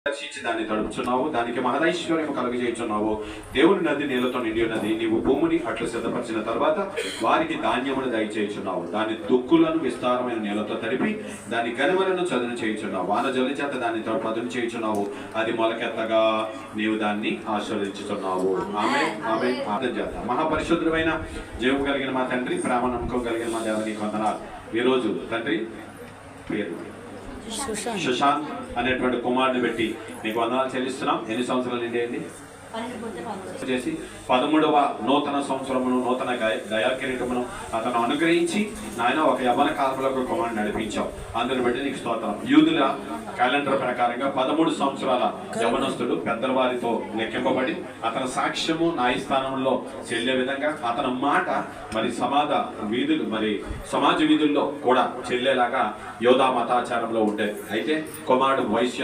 దర్శించి దాన్ని తడుపుచున్నావు, దానికి మహదైశ్వర్యము కలుగజేయుచున్నావు. దేవుని నది నీళ్లతో నిండి ఉన్నది. నీవు భూమిని అట్లు సిద్ధపరిచిన తర్వాత వారికి ధాన్యమును దయచేయుచున్నావు. దాని దుక్కులను విస్తారమైన నీళ్లతో తడిపి దాని గనిమలను చదును చేయుచున్నావు. వాన జల్లి చేత దాన్ని పదును చేయుచున్నావు. అది మొలకెత్తగా నీవు దాన్ని ఆశీర్వదించుచున్నావు. ఆమె ఆమె ప్రార్థన చేద్దాం. మహాపరిశుద్ధుడైన జీవము కలిగిన మా తండ్రి, ప్రేమ నమ్మకం కలిగిన మా దేవుని వందనాలు. ఈరోజు తండ్రి పేరు సుశాంత్ అనేటువంటి కుమారుని పెట్టి నీకు వందనాలు చెల్లిస్తున్నాం. ఎన్ని సంవత్సరాలు నిండి చేసి 13వ నూతన సంవత్సరమును, నూతన దయాకిరీటమును అతను అనుగ్రహించి నాయన ఒక యవ్వన కాలంలో కుమారుని నడిపించావు. అందుని బట్టి నీకు స్తోత్రం. యూదుల క్యాలెండర్ ప్రకారంగా 13 సంవత్సరాల యవనస్తుడు పెద్దల వారితో లెక్కింపబడి అతని సాక్ష్యము న్యాయస్థానంలో చెల్లే విధంగా అతని మాట మరి సమాజ వీధుల్లో కూడా చెల్లేలాగా యోధా మతాచారంలో ఉండేది. అయితే కుమారుడు వయస్సు